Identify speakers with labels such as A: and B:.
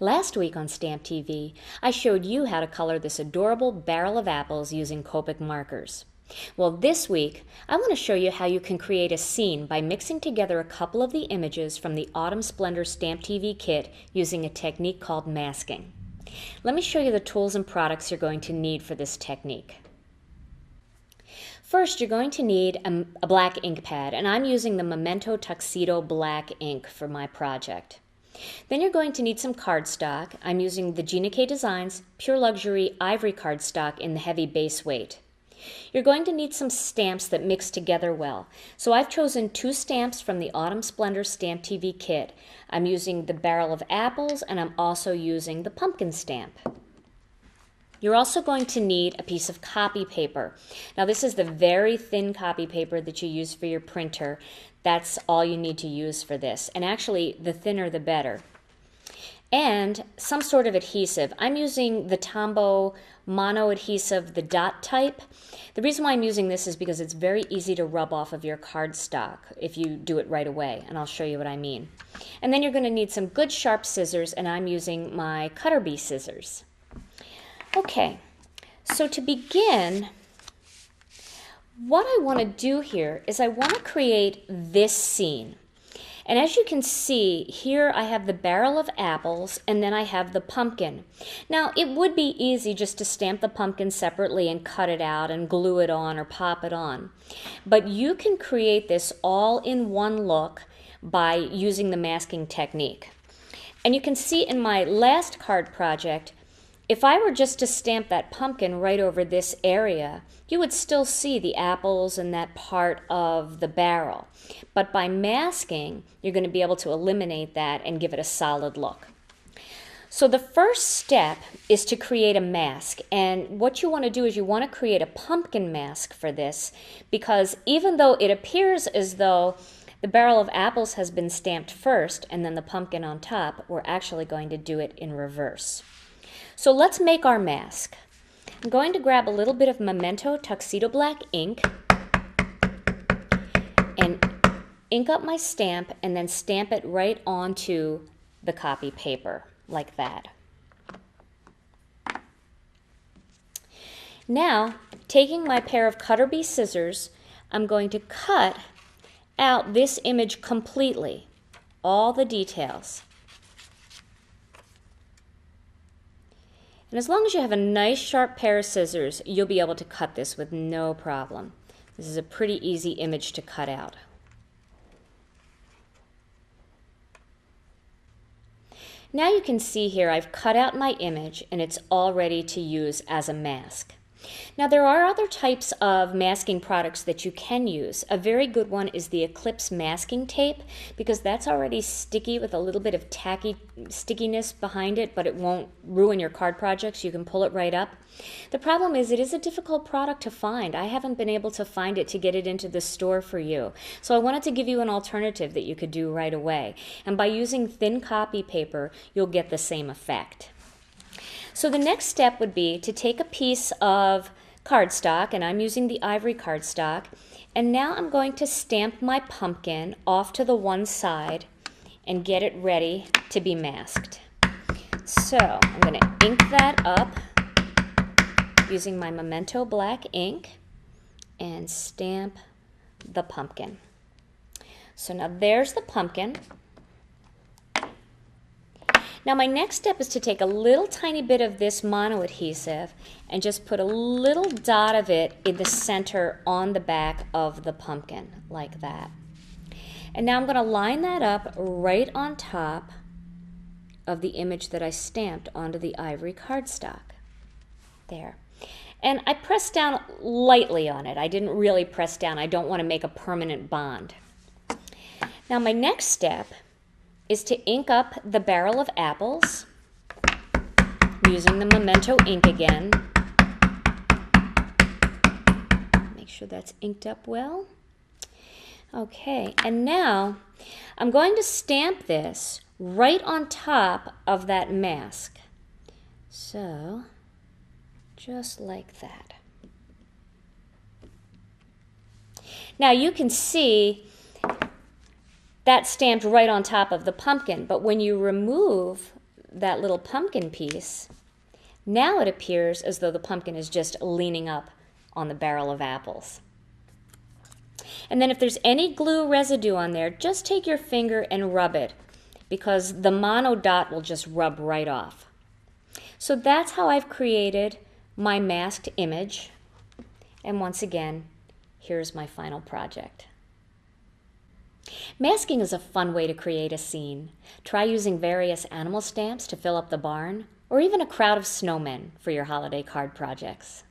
A: Last week on Stamp TV, I showed you how to color this adorable barrel of apples using Copic markers. Well, this week, I want to show you how you can create a scene by mixing together a couple of the images from the Autumn Splendor Stamp TV kit using a technique called masking. Let me show you the tools and products you're going to need for this technique. First, you're going to need a black ink pad, and I'm using the Memento Tuxedo black ink for my project. Then you're going to need some cardstock. I'm using the Gina K Designs Pure Luxury Ivory cardstock in the heavy base weight. You're going to need some stamps that mix together well. So I've chosen 2 stamps from the Autumn Splendor Stamp TV kit. I'm using the barrel of apples, and I'm also using the pumpkin stamp. You're also going to need a piece of copy paper. Now this is the very thin copy paper that you use for your printer. That's all you need to use for this. And actually, the thinner the better. And some sort of adhesive. I'm using the Tombow mono adhesive, the dot type. The reason why I'm using this is because it's very easy to rub off of your cardstock if you do it right away, and I'll show you what I mean. And then you're going to need some good sharp scissors, and I'm using my Cutter Bee scissors. Okay, so to begin, what I want to do here is I want to create this scene. And as you can see, here I have the barrel of apples, and then I have the pumpkin. Now, it would be easy just to stamp the pumpkin separately and cut it out and glue it on or pop it on. But you can create this all in one look by using the masking technique. And you can see in my last card project, if I were just to stamp that pumpkin right over this area, you would still see the apples and that part of the barrel. But by masking, you're going to be able to eliminate that and give it a solid look. So the first step is to create a mask. And what you want to do is you want to create a pumpkin mask for this, because even though it appears as though the barrel of apples has been stamped first and then the pumpkin on top, we're actually going to do it in reverse. So let's make our mask. I'm going to grab a little bit of Memento Tuxedo Black ink and ink up my stamp and then stamp it right onto the copy paper, like that. Now, taking my pair of Cutter Bee scissors, I'm going to cut out this image completely, all the details. And as long as you have a nice sharp pair of scissors, you'll be able to cut this with no problem. This is a pretty easy image to cut out. Now you can see here I've cut out my image and it's all ready to use as a mask. Now there are other types of masking products that you can use. A very good one is the Eclipse masking tape, because that's already sticky with a little bit of tacky stickiness behind it, but it won't ruin your card projects. You can pull it right up. The problem is it is a difficult product to find. I haven't been able to find it to get it into the store for you. So I wanted to give you an alternative that you could do right away. And by using thin copy paper, you'll get the same effect. So the next step would be to take a piece of cardstock, and I'm using the ivory cardstock, and now I'm going to stamp my pumpkin off to the one side and get it ready to be masked. So I'm going to ink that up using my Memento black ink and stamp the pumpkin. So now there's the pumpkin. Now my next step is to take a little tiny bit of this mono adhesive and just put a little dot of it in the center on the back of the pumpkin, like that. And now I'm going to line that up right on top of the image that I stamped onto the ivory cardstock. There. And I pressed down lightly on it. I didn't really press down. I don't want to make a permanent bond. Now my next step is to ink up the barrel of apples using the Memento ink again. Make sure that's inked up well. Okay, and now I'm going to stamp this right on top of that mask. So, just like that. Now you can see that's stamped right on top of the pumpkin, but when you remove that little pumpkin piece, now it appears as though the pumpkin is just leaning up on the barrel of apples. And then if there's any glue residue on there, just take your finger and rub it, because the mono dot will just rub right off. So that's how I've created my masked image. And once again, here's my final project. Masking is a fun way to create a scene. Try using various animal stamps to fill up the barn, or even a crowd of snowmen for your holiday card projects.